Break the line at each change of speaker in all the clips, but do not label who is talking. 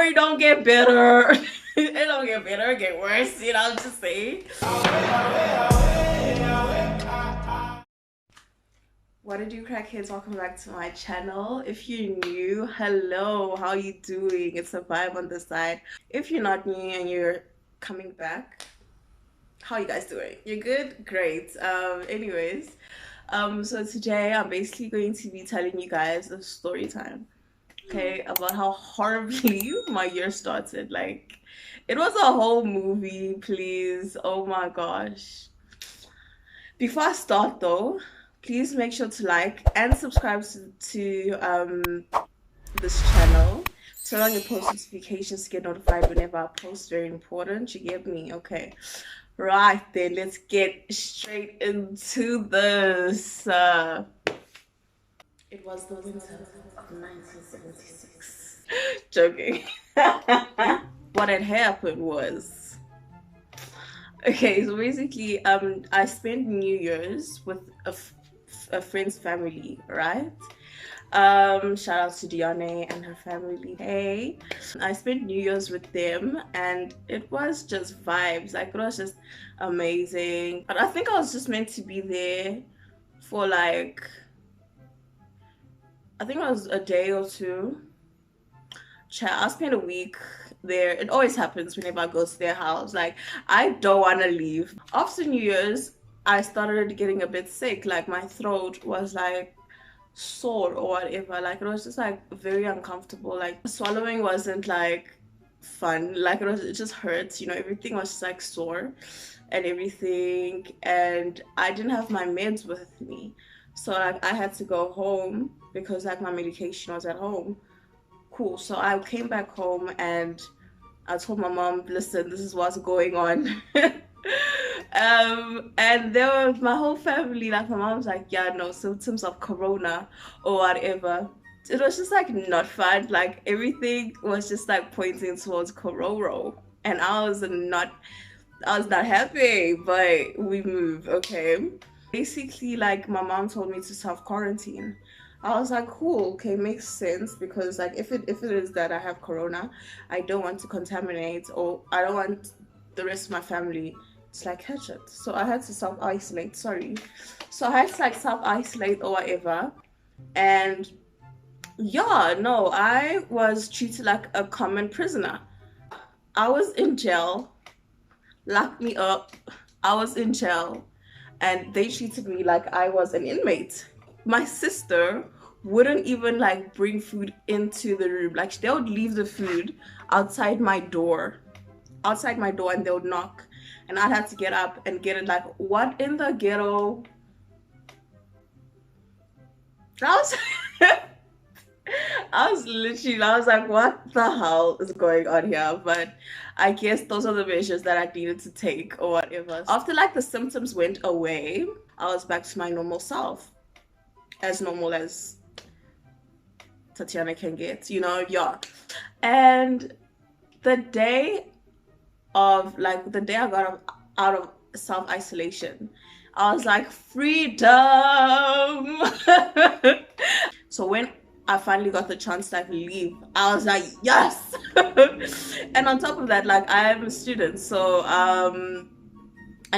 story don't get better. It don't get better, it get worse, you know, I'm just saying. What did you crackheads? Welcome back to my channel. If you're new, hello, how you doing? It's a vibe on the side. If you're not new and you're coming back, how you guys doing? You're good? Great. So today I'm basically going to be telling you guys a story time, okay, about how horribly my year started. Like, it was a whole movie, please. Oh my gosh. Before I start though, please make sure to like and subscribe to this channel. Turn on your post notifications to get notified whenever I post. Very important, you get me? Okay, right then, let's get straight into this. It was the winter of 1976. Joking. What had happened was, okay, so basically I spent New Year's with a friend's family, right? Shout out to Diane and her family. Hey, I spent New Year's with them and it was just vibes. Like, it was just amazing. But I think I was just meant to be there for like, I think it was a day or two. I spent a week there. It always happens whenever I go to their house. Like, I don't want to leave. After New Year's, I started getting a bit sick. Like, my throat was like sore or whatever. Like, it was just like very uncomfortable. Like, swallowing wasn't like fun. Like, it just hurts, you know. Everything was just like sore and everything, and I didn't have my meds with me, so like I had to go home because like my medication was at home. Cool. So I came back home and I told my mom, listen, this is what's going on. And there was my whole family, like my mom's like, yeah, no symptoms of corona or whatever. It was just like not fun. Like, everything was just like pointing towards corona, and I was not happy, but we moved. Okay, basically, like, my mom told me to self-quarantine. I was like, cool, okay, makes sense, because like if it is that I have corona, I don't want to contaminate, or I don't want the rest of my family to like catch it. So I had to self-isolate. Sorry. So I had to like self-isolate or whatever. And yeah, no, I was treated like a common prisoner. I was in jail, locked me up. I was in jail and they treated me like I was an inmate. My sister wouldn't even like bring food into the room. Like, they would leave the food outside my door, and they would knock, and I'd have to get up and get it. Like, what in the ghetto? I was I was like, what the hell is going on here? But I guess those are the measures that I needed to take or whatever. After like the symptoms went away, I was back to my normal self. As normal as Tatiana can get, you know, yeah. And the day I got out of self-isolation, I was like, freedom. So when I finally got the chance to like leave, I was like, yes. And on top of that, like, I am a student, so I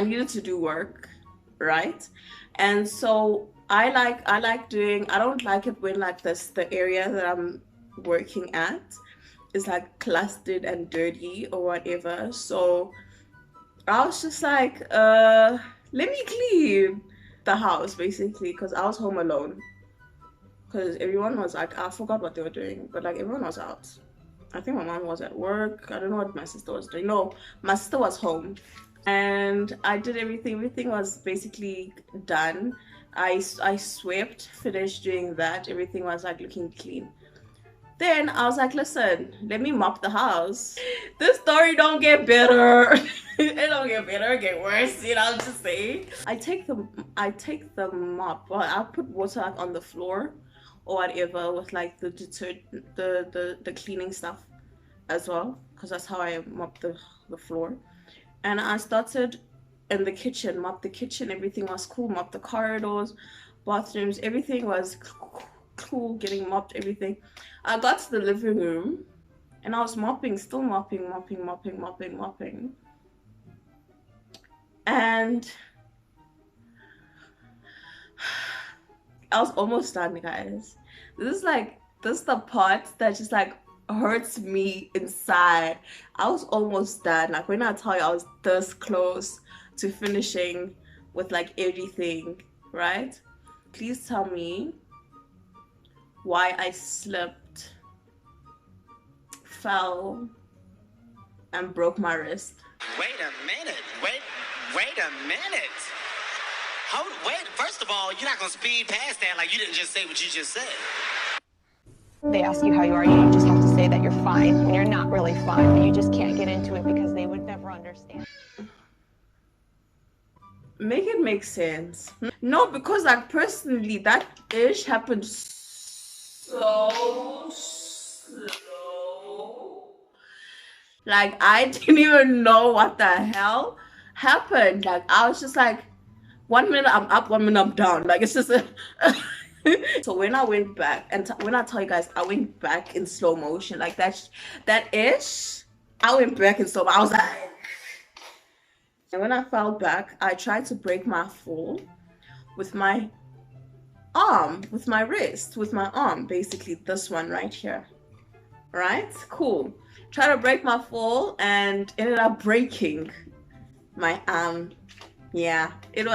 needed to do work, right? And so I don't like it when like the area that I'm working at is like clustered and dirty or whatever. So I was just like, let me clean the house, basically, because I was home alone. Because everyone was like, I forgot what they were doing, but like everyone was out. I think my mom was at work. I don't know what my sister was doing. No, my sister was home. And I did everything. Everything was basically done. I swept, finished doing that. Everything was like looking clean. Then I was like, listen, let me mop the house. This story don't get better. It don't get better, it get worse, you know, I'm just saying. I take the mop, well, I put water like on the floor or whatever with like the the cleaning stuff as well, because that's how I mop the floor. And I started in the kitchen, mop the kitchen. Everything was cool. Mop the corridors, bathrooms, everything was cool, getting mopped, everything. I got to the living room and I was mopping, still mopping. And I was almost done, guys. This is the part that just like hurts me inside. I was almost done. Like when I tell you I was this close to finishing with like everything, right? Please tell me why I slipped, fell, and broke my wrist.
Wait a minute. Wait a minute. Wait, first of all, you're not going to speed past that like you didn't just say what you just said.
They ask you how you are, you just have to say that you're fine when you're not really fine, but you just can't get into it because they would never understand.
Make it make sense. No, because like personally, that ish happened so slow. Like I didn't even know what the hell happened. Like I was just like, 1 minute I'm up, 1 minute I'm down. Like it's just so when I went back, and when I tell you guys, I went back in slow motion. Like that ish, I went back in slow motion. I was like, and when I fell back, I tried to break my fall with my arm, with my wrist, with my arm, basically this one right here. Right? Cool. Try to break my fall and ended up breaking my arm. Yeah, it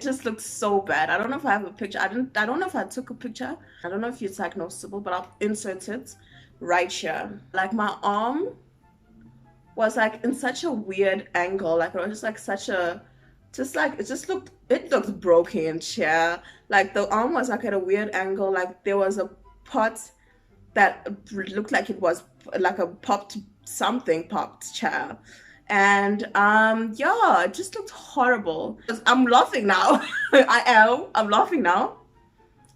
just looked so bad. I don't know if I have a picture. I don't know if I took a picture. I don't know if it's diagnosable, but I'll insert it right here. Like my arm was like in such a weird angle. Like it was just like it looked broken. Yeah, like the arm was like at a weird angle. Like there was a pot that looked like it was like a popped chair. And yeah, it just looked horrible. I'm laughing now. I'm laughing now.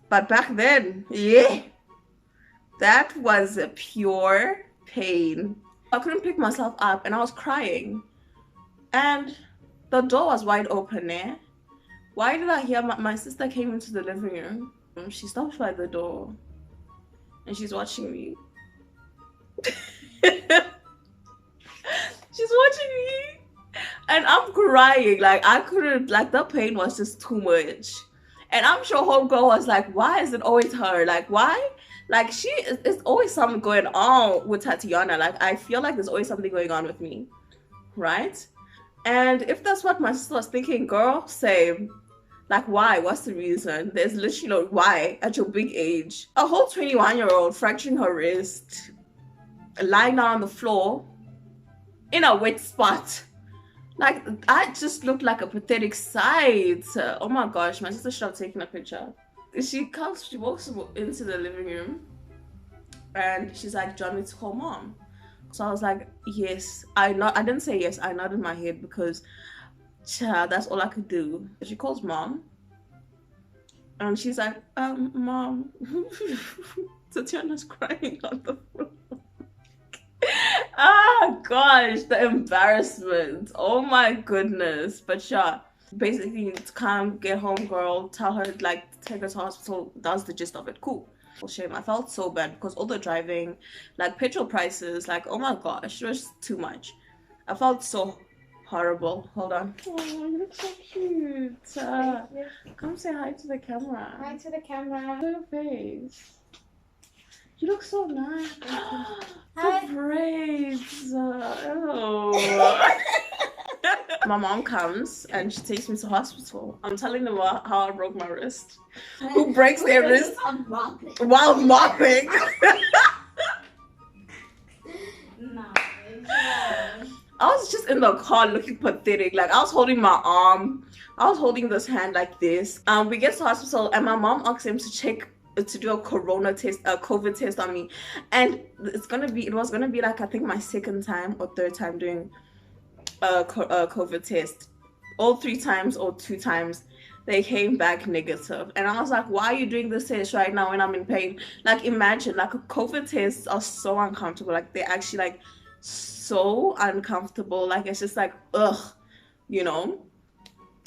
But back then, yeah, that was a pure pain. I couldn't pick myself up and I was crying. And the door was wide open there. Why did I hear my sister came into the living room? She stopped by the door and she's watching me. She's watching me and I'm crying. Like I couldn't, like the pain was just too much. And I'm sure homegirl was like, why is it always her? Like why? Like it's always something going on with Tatiana. Like I feel like there's always something going on with me, right? And if that's what my sister was thinking, girl, same. Like why? What's the reason? There's literally no why at your big age. A whole 21-year-old fracturing her wrist, lying down on the floor in a wet spot. Like I just looked like a pathetic sight. Oh my gosh, my sister should have taken a picture. She walks into the living room and she's like, do you want me to call mom? So I was like, yes. I didn't say yes, I nodded my head because that's all I could do. She calls mom and she's like, mom, Tatiana's crying on the floor. Ah gosh, the embarrassment. Oh my goodness. But yeah, basically to come get home, girl, tell her like take her to hospital. That's the gist of it. Cool. Shame. I felt so bad because all the driving, like petrol prices, like oh my gosh, it was too much. I felt so horrible. Hold on. Oh, you look so cute. Come say hi to the camera.
Hi to the camera.
Your face. You look so nice.
Hi.
The braids. Oh. My mom comes and she takes me to hospital. I'm telling them how I broke my wrist. Who breaks their wrist while mopping?
No.
I was just in the car looking pathetic. Like I was holding my arm. I was holding this hand like this. We get to hospital and my mom asked him to do a COVID test on me, and it was gonna be like I think my second time or third time doing a COVID test. All 3 times or 2 times they came back negative, and I was like, why are you doing this test right now when I'm in pain? Like imagine, like COVID tests are so uncomfortable. Like they're actually like so uncomfortable. Like it's just like ugh, you know.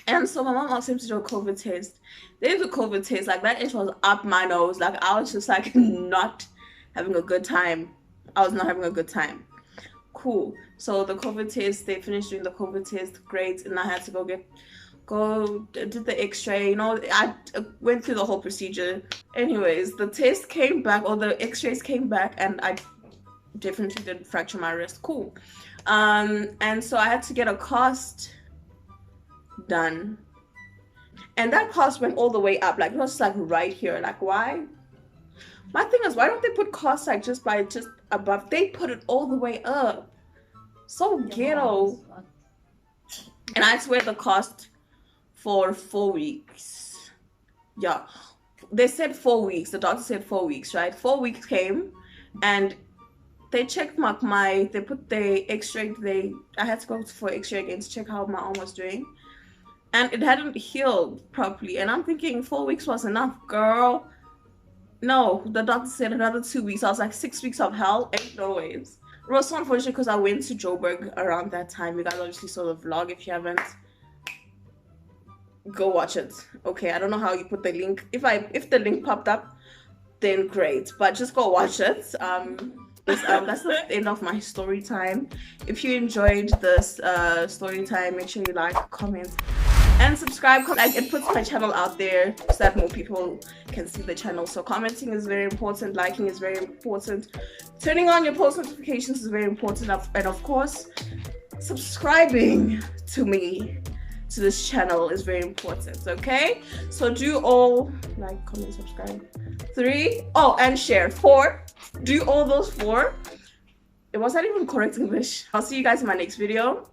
And so my mom asked him to do a COVID test. They did a COVID test, like that itch was up my nose. Like I was just like not having a good time. I was not having a good time. Cool. So the COVID test, they finished doing the COVID test, great, and I had to did the x-ray, you know, I went through the whole procedure. Anyways, the test came back, or the x-rays came back, and I definitely did fracture my wrist. Cool. And so I had to get a cast done, and that cast went all the way up, like it was like right here. Like, why? My thing is, why don't they put cast like just above? They put it all the way up. So ghetto. And I had to wear the cast for 4 weeks. Yeah, they said 4 weeks. The doctor said 4 weeks, right? 4 weeks came, and they checked they put the x-ray. I had to go for x-ray again to check how my arm was doing, and it hadn't healed properly. And I'm thinking 4 weeks was enough, girl. No, the doctor said another 2 weeks. I was like, 6 weeks of hell? Ain't no ways. It was so unfortunate because I went to Joburg around that time. You guys obviously saw the vlog. If you haven't, go watch it. Okay, I don't know how you put the link. If the link popped up, then great. But just go watch it. That's the end of my story time. If you enjoyed this story time, make sure you like, comment, and subscribe. Like, it puts my channel out there so that more people can see the channel. So commenting is very important, liking is very important, turning on your post notifications is very important, and of course subscribing to this channel is very important. Okay, so do all like, comment, subscribe. 3, and share. 4, do all those 4. It wasn't even correct English. I'll see you guys in my next video.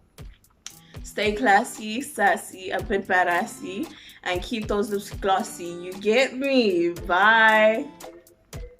Stay classy, sassy, a bit badassy, and keep those lips glossy. You get me? Bye.